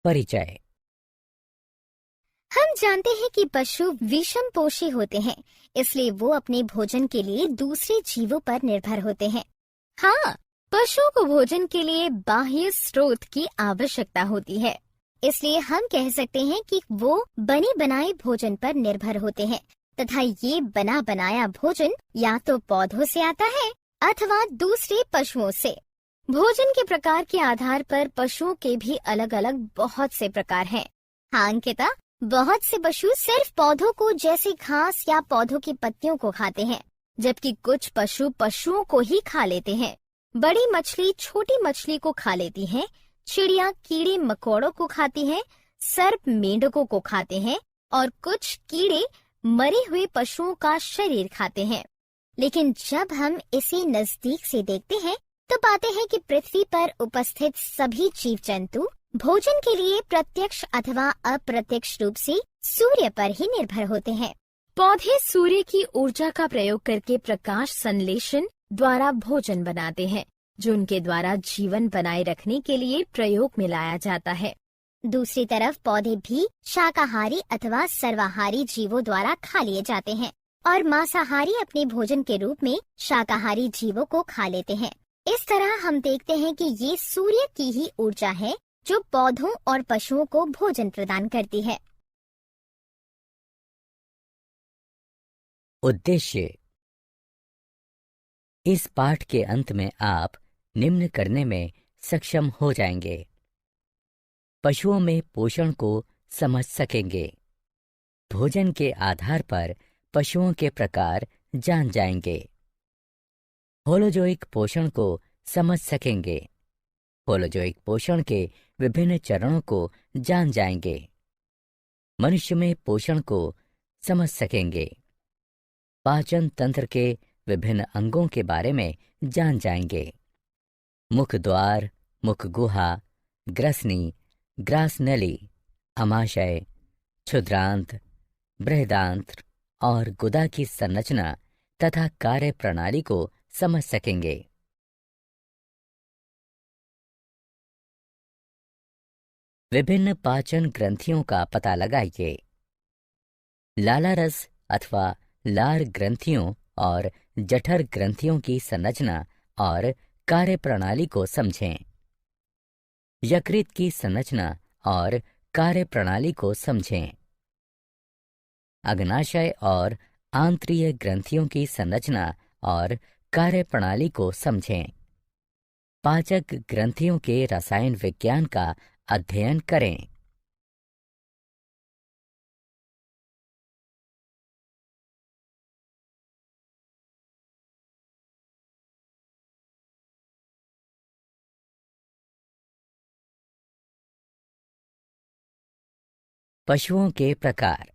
परिचय। हम जानते हैं कि पशु विषमपोषी होते हैं, इसलिए वो अपने भोजन के लिए दूसरे जीवों पर निर्भर होते हैं। हाँ, पशुओं को भोजन के लिए बाह्य स्रोत की आवश्यकता होती है, इसलिए हम कह सकते हैं कि वो बने बनाए भोजन पर निर्भर होते हैं तथा ये बना बनाया भोजन या तो पौधों से आता है अथवा दूसरे पशुओं से। भोजन के प्रकार के आधार पर पशुओं के भी अलग अलग बहुत से प्रकार हैं। हाँ अंकिता, बहुत से पशु सिर्फ पौधों को जैसे घास या पौधों की पत्तियों को खाते हैं, जबकि कुछ पशु पशुओं को ही खा लेते हैं। बड़ी मछली छोटी मछली को खा लेती है, चिड़िया कीड़े मकोड़ों को खाती है, सर्प मेंढकों को खाते हैं और कुछ कीड़े मरे हुए पशुओं का शरीर खाते हैं। लेकिन जब हम इसे नजदीक से देखते हैं तो पाते हैं कि पृथ्वी पर उपस्थित सभी जीव जंतु भोजन के लिए प्रत्यक्ष अथवा अप्रत्यक्ष रूप से सूर्य पर ही निर्भर होते हैं। पौधे सूर्य की ऊर्जा का प्रयोग करके प्रकाश संश्लेषण द्वारा भोजन बनाते हैं, जो उनके द्वारा जीवन बनाए रखने के लिए प्रयोग में लाया जाता है। दूसरी तरफ पौधे भी शाकाहारी अथवा सर्वाहारी जीवों द्वारा खा लिए जाते हैं और मांसाहारी अपने भोजन के रूप में शाकाहारी जीवों को खा लेते हैं। इस तरह हम देखते हैं कि ये सूर्य की ही ऊर्जा है जो पौधों और पशुओं को भोजन प्रदान करती है। उद्देश्य। इस पाठ के अंत में आप निम्न करने में सक्षम हो जाएंगे। पशुओं में पोषण को समझ सकेंगे। भोजन के आधार पर पशुओं के प्रकार जान जाएंगे। होलोजोइक पोषण को समझ सकेंगे। होलोजोइक पोषण के विभिन्न चरणों को जान जाएंगे। मनुष्य में पोषण को समझ सकेंगे। पाचन तंत्र के विभिन्न अंगों के बारे में जान जाएंगे। मुख द्वार, मुख गुहा, ग्रसनी, ग्रासनली, अमाशय, क्षुद्रांत, बृहदांत्र और गुदा की संरचना तथा कार्य प्रणाली को समझ सकेंगे। विभिन्न पाचन ग्रंथियों का पता लगाइए। लाला रस अथवा लार ग्रंथियों और जठर ग्रंथियों की संरचना और कार्य प्रणाली को समझें। यकृत की संरचना और कार्य प्रणाली को समझें। अग्नाशय और आंत्रीय ग्रंथियों की संरचना और कार्य प्रणाली को समझें। पाचक ग्रंथियों के रसायन विज्ञान का अध्ययन करें। पशुओं के प्रकार।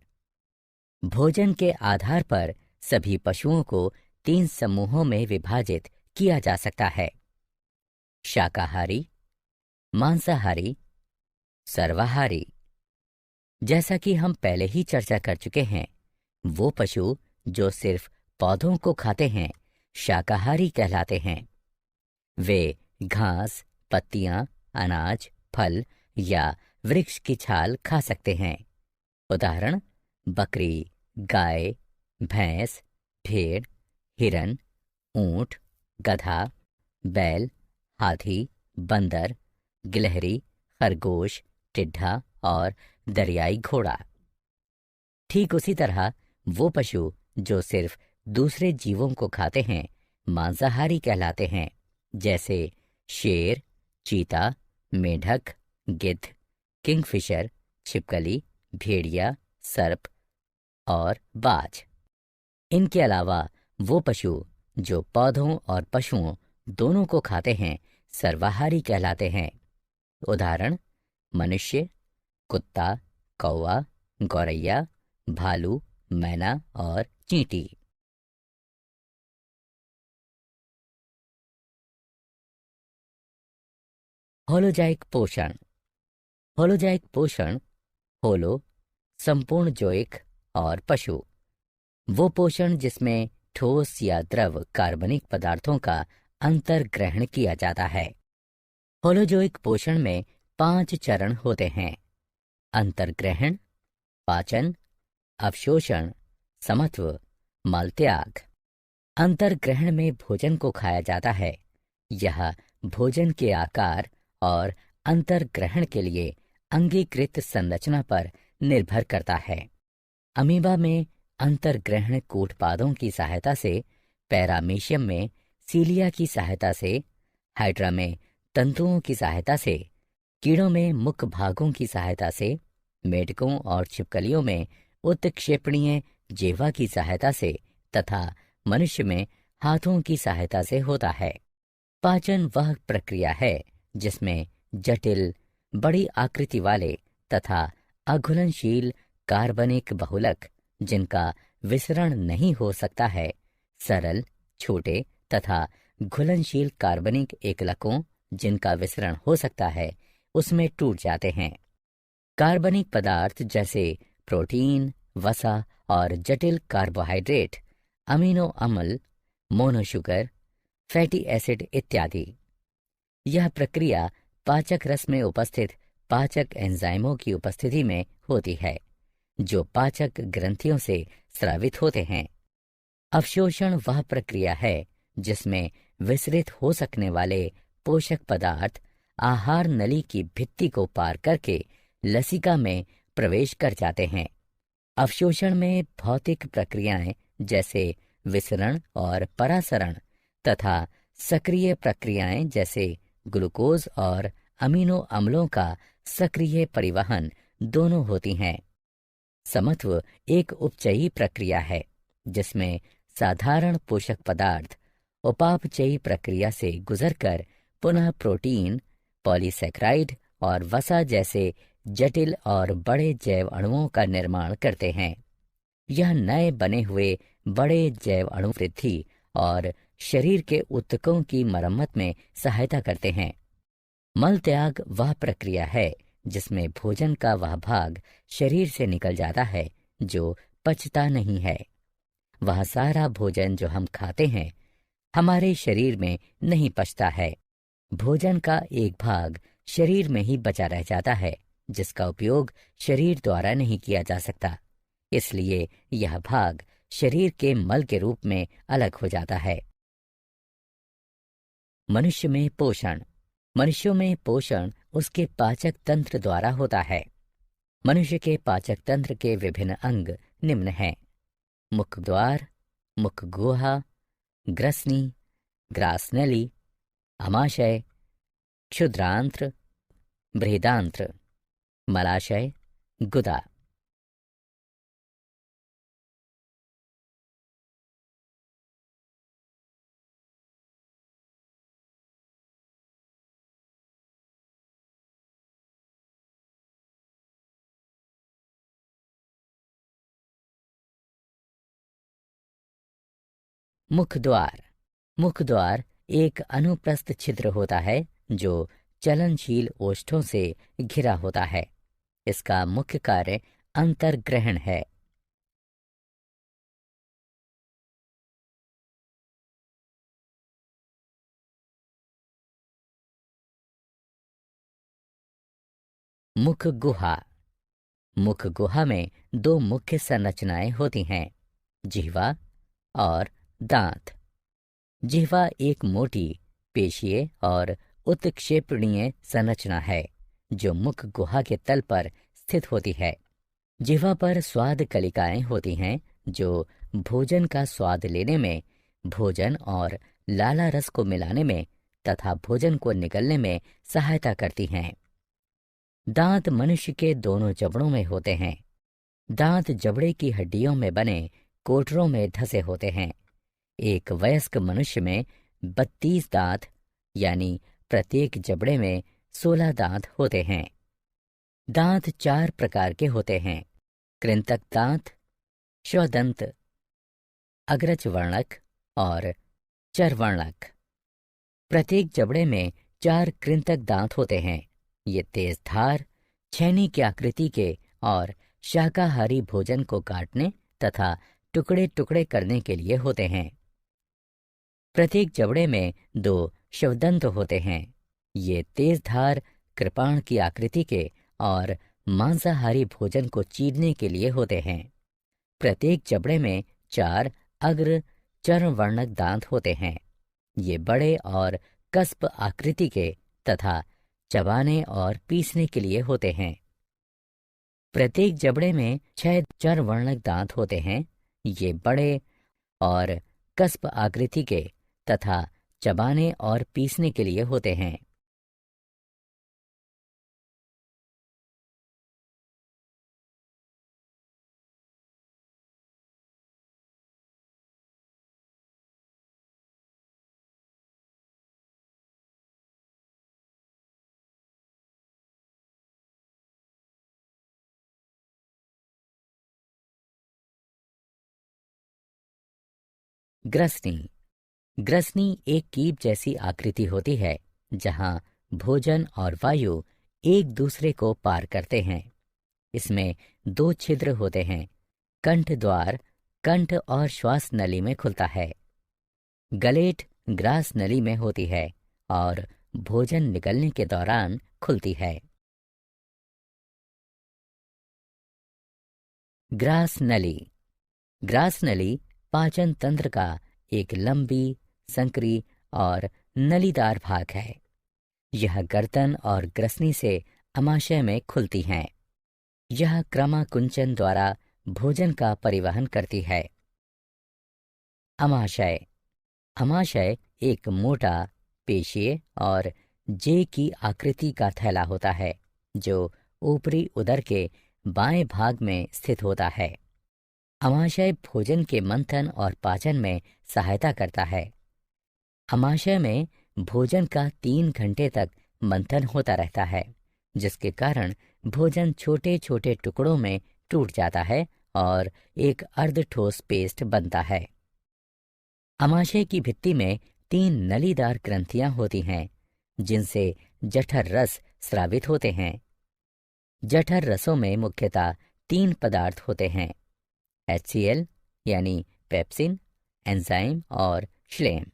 भोजन के आधार पर सभी पशुओं को 3 समूहों में विभाजित किया जा सकता है: शाकाहारी, मांसाहारी, सर्वाहारी। जैसा कि हम पहले ही चर्चा कर चुके हैं, वो पशु जो सिर्फ पौधों को खाते हैं शाकाहारी कहलाते हैं। वे घास, पत्तियां, अनाज, फल या वृक्ष की छाल खा सकते हैं। उदाहरण: बकरी, गाय, भैंस, भेड़, हिरन, ऊंट, गधा, बैल, हाथी, बंदर, गिलहरी, खरगोश, टिड्ढा और दरियाई घोड़ा। ठीक उसी तरह वो पशु जो सिर्फ दूसरे जीवों को खाते हैं मांसाहारी कहलाते हैं, जैसे शेर, चीता, मेढक, गिद्ध, किंगफिशर, छिपकली, भेड़िया, सर्प और बाज। इनके अलावा वो पशु जो पौधों और पशुओं दोनों को खाते हैं सर्वाहारी कहलाते हैं। उदाहरण: मनुष्य, कुत्ता, कौवा, गौरैया, भालू, मैना और चींटी। होलोजाइक पोषण। होलोजाइक पोषण, होलो संपूर्ण जोइक और पशु, वो पोषण जिसमें ठोस या द्रव कार्बनिक पदार्थों का अंतर्ग्रहण किया जाता है। होलोजोइक पोषण में 5 चरण होते हैं: अंतर्ग्रहण, पाचन, अवशोषण, समत्व, मल त्याग। अंतर्ग्रहण में भोजन को खाया जाता है। यह भोजन के आकार और अंतर्ग्रहण के लिए अंगीकृत संरचना पर निर्भर करता है। अमीबा में अंतर्ग्रहण कूटपादों की सहायता से, पैरामीशियम में सीलिया की सहायता से, हाइड्रा में तंतुओं की सहायता से, कीड़ों में मुख भागों की सहायता से, मेढकों और छिपकलियों में उत्क्षेपणीय जिह्वा की सहायता से तथा मनुष्य में हाथों की सहायता से होता है। पाचन वह प्रक्रिया है जिसमें जटिल, बड़ी आकृति वाले तथा अघुलनशील कार्बनिक बहुलक, जिनका विसरण नहीं हो सकता है, सरल, छोटे तथा घुलनशील कार्बनिक एकलकों, जिनका विसरण हो सकता है, उसमें टूट जाते हैं। कार्बनिक पदार्थ जैसे प्रोटीन, वसा और जटिल कार्बोहाइड्रेट, अमीनो अम्ल, मोनोशुगर, फैटी एसिड इत्यादि। यह प्रक्रिया पाचक रस में उपस्थित पाचक एंजाइमों की उपस्थिति में होती है, जो पाचक ग्रंथियों से स्रावित होते हैं। अवशोषण वह प्रक्रिया है जिसमें विसरित हो सकने वाले पोषक पदार्थ आहार नली की भित्ति को पार करके लसिका में प्रवेश कर जाते हैं। अवशोषण में भौतिक प्रक्रियाएं जैसे विसरण और परासरण तथा सक्रिय प्रक्रियाएं जैसे ग्लूकोज और अमीनो अम्लों का सक्रिय परिवहन दोनों होती हैं। समत्व एक उपचयी प्रक्रिया है जिसमें साधारण पोषक पदार्थ उपापचयी प्रक्रिया से गुजरकर पुनः प्रोटीन, पॉलीसैकेराइड और वसा जैसे जटिल और बड़े जैव अणुओं का निर्माण करते हैं। यह नए बने हुए बड़े जैव अणु वृद्धि और शरीर के ऊतकों की मरम्मत में सहायता करते हैं। मल त्याग वह प्रक्रिया है जिसमें भोजन का वह भाग शरीर से निकल जाता है जो पचता नहीं है। वह सारा भोजन जो हम खाते हैं हमारे शरीर में नहीं पचता है। भोजन का एक भाग शरीर में ही बचा रह जाता है जिसका उपयोग शरीर द्वारा नहीं किया जा सकता, इसलिए यह भाग शरीर के मल के रूप में अलग हो जाता है। मनुष्य में पोषण। मनुष्यों में पोषण उसके पाचक तंत्र द्वारा होता है। मनुष्य के पाचक तंत्र के विभिन्न अंग निम्न हैं: मुखद्वार, मुखगुहा, ग्रसनी, ग्रासनली, अमाशय, क्षुद्रांत्र, बृहदांत्र, मलाशय, गुदा। मुखद्वार। मुखद्वार एक अनुप्रस्थ छिद्र होता है जो चलनशील ओष्ठों से घिरा होता है। इसका मुख्य कार्य अंतर्ग्रहण है। मुख गुहा। मुख गुहा में दो मुख्य संरचनाएं होती हैं: जिह्वा और दांत। जिह्वा एक मोटी, पेशीय और उत्क्षेपणीय संरचना है जो मुख गुहा के तल पर स्थित होती है। जिह्वा पर स्वाद कलिकाएं होती हैं जो भोजन का स्वाद लेने में, भोजन और लाला रस को मिलाने में तथा भोजन को निगलने में सहायता करती हैं। दांत मनुष्य के दोनों जबड़ों में होते हैं। दांत जबड़े की हड्डियों में बने कोटरों में धसे होते हैं। एक वयस्क मनुष्य में 32 दांत यानी प्रत्येक जबड़े में 16 दांत होते हैं। दांत 4 प्रकार के होते हैं: कृंतक दांत, श्वदंत, अग्रज वर्णक और चरवर्णक। प्रत्येक जबड़े में 4 कृंतक दांत होते हैं। ये तेज धार, छेनी की आकृति के और शाकाहारी भोजन को काटने तथा टुकड़े टुकड़े करने के लिए होते हैं। प्रत्येक जबड़े में 2 श्वदंत होते हैं। ये तेज धार कृपाण की आकृति के और मांसाहारी भोजन को चीरने के लिए होते हैं। प्रत्येक जबड़े में 4 अग्र चर्मवर्णक दांत होते हैं। ये बड़े और कस्प आकृति के तथा चबाने और पीसने के लिए होते हैं। प्रत्येक जबड़े में 6 चर्मवर्णक दांत होते हैं। ये बड़े और कस्प आकृति के तथा चबाने और पीसने के लिए होते हैं। ग्रसनी। ग्रसनी एक कीप जैसी आकृति होती है जहां भोजन और वायु एक दूसरे को पार करते हैं। इसमें 2 छिद्र होते हैं। कंठ द्वार कंठ और श्वास नली में खुलता है। गलेट ग्रास नली में होती है और भोजन निकलने के दौरान खुलती है। ग्रास नली। ग्रास नली पाचन तंत्र का एक लंबी, संकरी और नलीदार भाग है। यह गर्दन और ग्रसनी से अमाशय में खुलती हैं। यह क्रमाकुंचन द्वारा भोजन का परिवहन करती है। अमाशय। अमाशय एक मोटा, पेशीय और जे की आकृति का थैला होता है जो ऊपरी उदर के बाएं भाग में स्थित होता है। अमाशय भोजन के मंथन और पाचन में सहायता करता है। अमाशय में भोजन का 3 घंटे तक मंथन होता रहता है, जिसके कारण भोजन छोटे छोटे टुकड़ों में टूट जाता है और एक अर्धठोस पेस्ट बनता है। अमाशय की भित्ति में 3 नलीदार ग्रंथियां होती हैं, जिनसे जठर रस स्रावित होते हैं। जठर रसों में मुख्यतः 3 पदार्थ होते हैं: HCl यानी पेप्सिन, एंजाइम और श्लेम।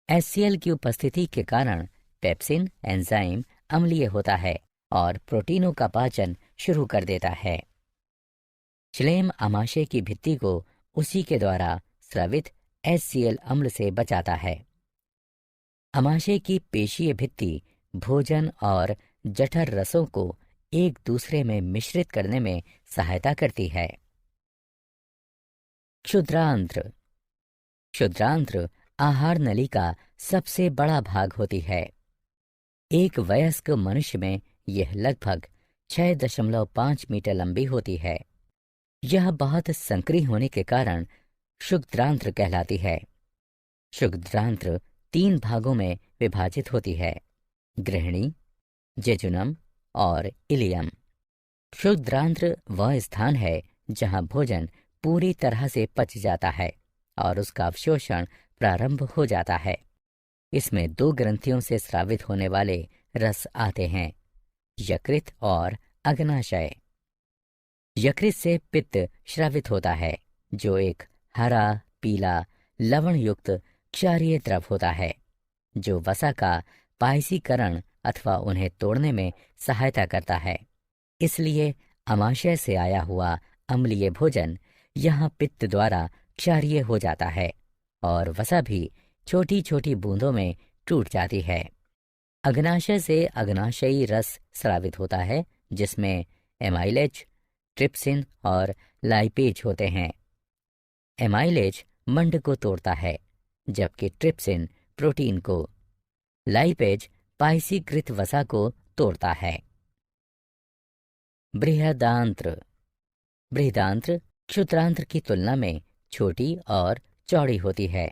HCl की उपस्थिति के कारण पेप्सिन एंजाइम अम्लीय होता है और प्रोटीनों का पाचन शुरू कर देता है। श्लेम अमाशय की भित्ति को उसी के द्वारा स्रावित HCl अम्ल से बचाता है। अमाशय की पेशीय भित्ति भोजन और जठर रसों को एक दूसरे में मिश्रित करने में सहायता करती है। क्षुद्रांत्र। क्षुद्रांत्र आहार नली का सबसे बड़ा भाग होती है। एक वयस्क मनुष्य में यह लगभग 6.5 मीटर लंबी होती है। यह बहुत संकरी होने के कारण क्षुद्रांत्र कहलाती है। क्षुद्रांत्र 3 भागों में विभाजित होती है: गृहिणी, जेजुनम और इलियम। क्षुद्रांत्र वह स्थान है जहां भोजन पूरी तरह से पच जाता है और उसका अवशोषण प्रारंभ हो जाता है। इसमें 2 ग्रंथियों से स्रावित होने वाले रस आते हैं: यकृत और अग्नाशय। यकृत से पित्त स्रावित होता है, जो एक हरा पीला लवण युक्त क्षारीय द्रव होता है, जो वसा का पायसीकरण अथवा उन्हें तोड़ने में सहायता करता है। इसलिए अमाशय से आया हुआ अम्लीय भोजन यहाँ पित्त द्वारा क्षारीय हो जाता है और वसा भी छोटी छोटी बूंदों में टूट जाती है। अग्नाशय से अग्नाशयी रस स्रावित होता है, जिसमें एमाइलेज, ट्रिप्सिन और लाइपेज होते हैं। एमाइलेज मंड को तोड़ता है, जबकि ट्रिप्सिन प्रोटीन को, लाइपेज पायसीकृत वसा को तोड़ता है। बृहदांत्र। बृहदांत्र क्षुद्रांत्र की तुलना में छोटी और चौड़ी होती है।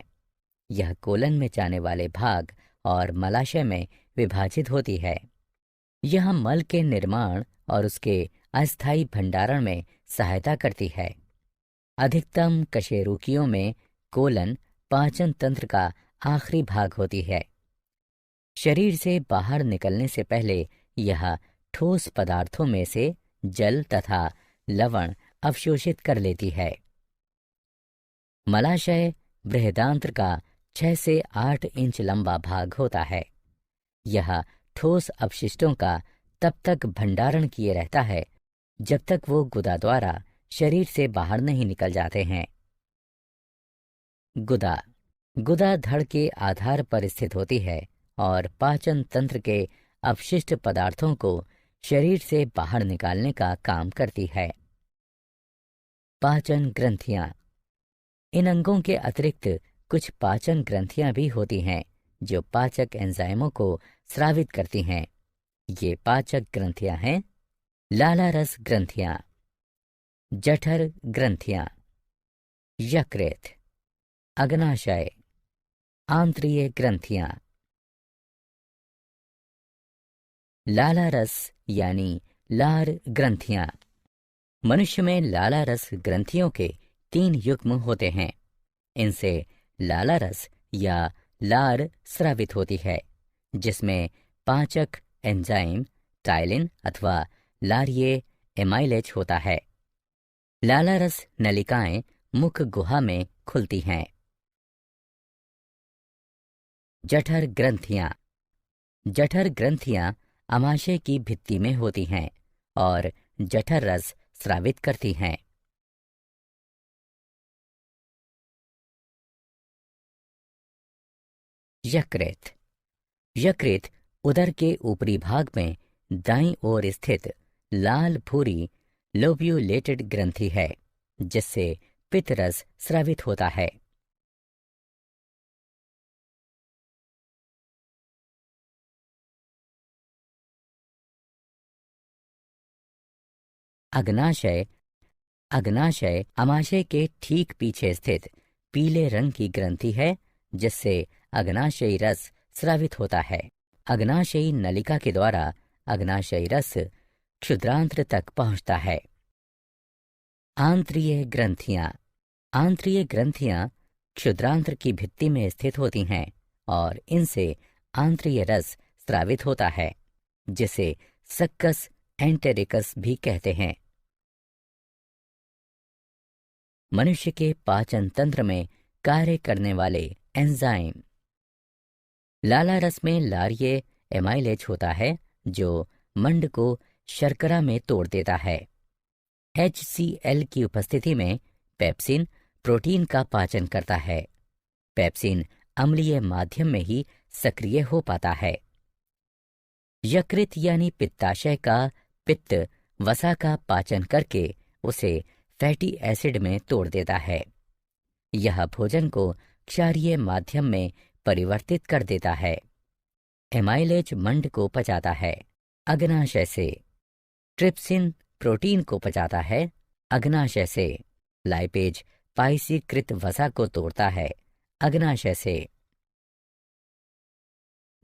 यह कोलन में जाने वाले भाग और मलाशय में विभाजित होती है। यह मल के निर्माण और उसके अस्थायी भंडारण में सहायता करती है। अधिकतम कशेरुकियों में कोलन पाचन तंत्र का आखिरी भाग होती है। शरीर से बाहर निकलने से पहले यह ठोस पदार्थों में से जल तथा लवण अवशोषित कर लेती है। मलाशय बृहदांत्र का 6 से 8 इंच लंबा भाग होता है। यह ठोस अपशिष्टों का तब तक भंडारण किए रहता है जब तक वो गुदा द्वारा शरीर से बाहर नहीं निकल जाते हैं। गुदा गुदा धड़ के आधार पर स्थित होती है और पाचन तंत्र के अपशिष्ट पदार्थों को शरीर से बाहर निकालने का काम करती है। पाचन ग्रंथियां। इन अंगों के अतिरिक्त कुछ पाचन ग्रंथियां भी होती हैं जो पाचक एंजाइमों को स्रावित करती हैं। ये पाचक ग्रंथियां हैं लालारस ग्रंथियां, जठर ग्रंथियां, यकृत, अग्नाशय, आंत्रीय ग्रंथियां। लालारस यानी लार ग्रंथियां। मनुष्य में लालारस ग्रंथियों के 3 युग्म होते हैं। इनसे लालारस या लार स्रावित होती है, जिसमें पाचक एंजाइम टाइलिन अथवा लारिये एमाइलेज होता है। लालारस नलिकाएं मुख गुहा में खुलती हैं। जठर ग्रंथियां। जठर ग्रंथियां आमाशय की भित्ति में होती हैं और जठर रस स्रावित करती हैं। यकृत। यकृत उदर के ऊपरी भाग में दाईं ओर स्थित लाल भूरी लोब्यूलेटेड ग्रंथि है, जिससे पित्त रस स्रावित होता है। अग्नाशय। अग्नाशय आमाशय के ठीक पीछे स्थित पीले रंग की ग्रंथि है, जिससे अग्नाशयी रस स्रावित होता है। अग्नाशयी नलिका के द्वारा अग्नाशयी रस क्षुद्रांत्र तक पहुंचता है। आंत्रीय ग्रंथियां। आंत्रीय ग्रंथियां क्षुद्रांत्र की भित्ति में स्थित होती हैं और इनसे आंत्रीय रस स्रावित होता है, जिसे सक्कस एंटेरिकस भी कहते हैं। मनुष्य के पाचन तंत्र में कार्य करने वाले एंजाइम। लालारस में लारिये एमाइलेज होता है, जो मंड को शर्करा में तोड़ देता है। HCl की उपस्थिति में पेप्सिन प्रोटीन का पाचन करता है। पेप्सिन अम्लीय माध्यम में ही सक्रिय हो पाता है। यकृत यानी पित्ताशय का पित्त वसा का पाचन करके उसे फैटी एसिड में तोड़ देता है। यह भोजन को क्षारीय माध्यम में परिवर्तित कर देता है। एमाइलेज मंड को पचाता है। अग्नाशय से ट्रिप्सिन प्रोटीन को पचाता है। अग्नाशय से लाइपेज पाइसीकृत वसा को तोड़ता है। अग्नाशय से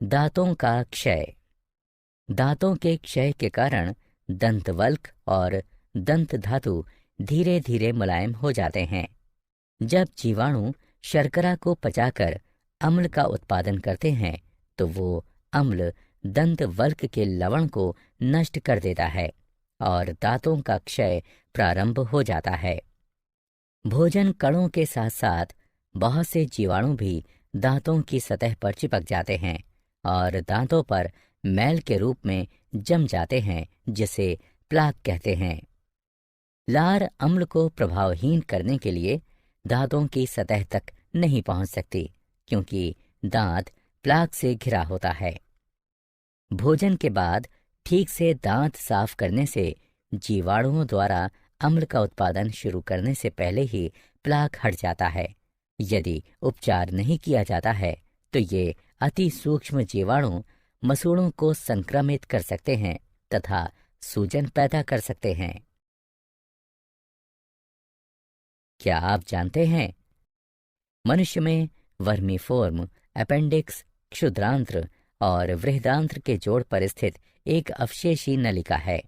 दांतों का क्षय। दांतों के क्षय के कारण दंतवल्क और दंत धातु धीरे धीरे मुलायम हो जाते हैं। जब जीवाणु शर्करा को पचाकर अम्ल का उत्पादन करते हैं तो वो अम्ल दंतवल्क के लवण को नष्ट कर देता है और दांतों का क्षय प्रारंभ हो जाता है। भोजन कणों के साथ साथ बहुत से जीवाणु भी दांतों की सतह पर चिपक जाते हैं और दांतों पर मैल के रूप में जम जाते हैं, जिसे प्लाक कहते हैं। लार अम्ल को प्रभावहीन करने के लिए दांतों की सतह तक नहीं पहुंच सकती, क्योंकि दांत प्लाक से घिरा होता है। भोजन के बाद ठीक से दांत साफ करने से जीवाणुओं द्वारा अम्ल का उत्पादन शुरू करने से पहले ही प्लाक हट जाता है। यदि उपचार नहीं किया जाता है तो ये अति सूक्ष्म जीवाणु मसूड़ों को संक्रमित कर सकते हैं तथा सूजन पैदा कर सकते हैं। क्या आप जानते हैं, मनुष्य में वर्मीफोर्म, अपेंडिक्स, क्षुद्रांत्र और वृहदांत्र के जोड़ पर स्थित एक अवशेषी नलिका है।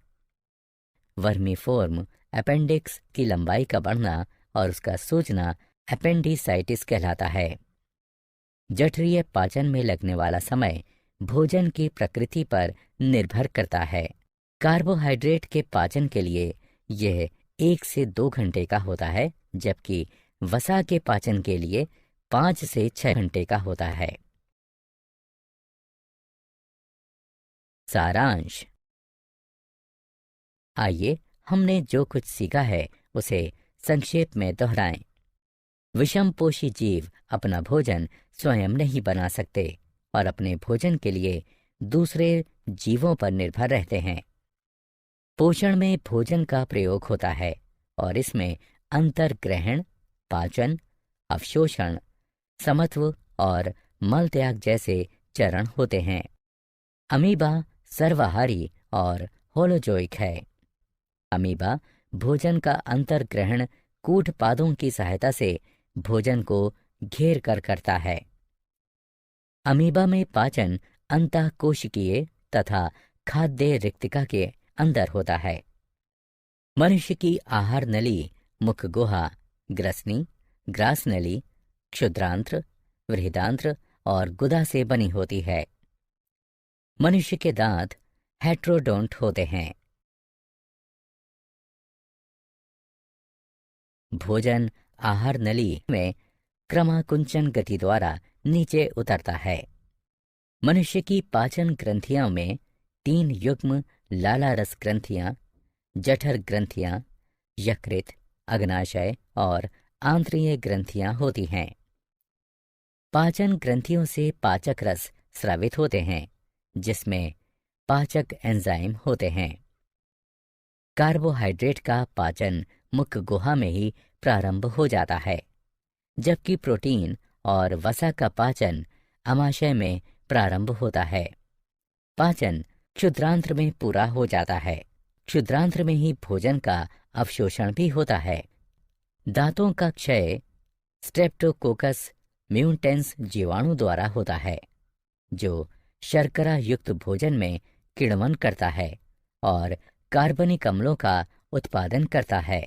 वर्मीफोर्म अपेंडिक्स की लंबाई का बढ़ना और उसका सूजना एपेंडिसाइटिस कहलाता है। जठरीय पाचन में लगने वाला समय भोजन की प्रकृति पर निर्भर करता है। कार्बोहाइड्रेट के पाचन के लिए यह 1 से 2 घंटे का होता है, जबकि वसा के पाचन के लिए 5 से 6 घंटे का होता है। सारांश। आइए हमने जो कुछ सीखा है उसे संक्षेप में दोहराएं। विषमपोषी जीव अपना भोजन स्वयं नहीं बना सकते और अपने भोजन के लिए दूसरे जीवों पर निर्भर रहते हैं। पोषण में भोजन का प्रयोग होता है और इसमें अंतर्ग्रहण, पाचन, अवशोषण, समत्व और मल त्याग जैसे चरण होते हैं। अमीबा सर्वाहारी और होलोजोइक है। अमीबा भोजन का अंतर्ग्रहण कूटपादों की सहायता से भोजन को घेर कर करता है। अमीबा में पाचन अंतःकोशिकीय तथा खाद्य रिक्तिका के अंदर होता है। मनुष्य की आहार नली मुख गुहा, ग्रसनी, ग्रास नली, क्षुद्रांत्र, वृहदांत्र और गुदा से बनी होती है। मनुष्य के दांत हेट्रोडोंट होते हैं। भोजन आहार नली में क्रमाकुंचन गति द्वारा नीचे उतरता है। मनुष्य की पाचन ग्रंथियों में 3 युग्म लाला रस ग्रंथियां, जठर ग्रंथियां, यकृत, अग्नाशय और आंत्रिय ग्रंथियां होती हैं। पाचन ग्रंथियों से पाचक रस स्रावित होते हैं, जिसमें पाचक एंजाइम होते हैं। कार्बोहाइड्रेट का पाचन मुख गुहा में ही प्रारंभ हो जाता है, जबकि प्रोटीन और वसा का पाचन आमाशय में प्रारंभ होता है। पाचन क्षुद्रांत्र में पूरा हो जाता है। क्षुद्रांत्र में ही भोजन का अवशोषण भी होता है। दांतों का क्षय स्ट्रेप्टोकोकस म्यूटेंस जीवाणु द्वारा होता है, जो शर्करा युक्त भोजन में किण्वन करता है और कार्बनिक अम्लों का उत्पादन करता है।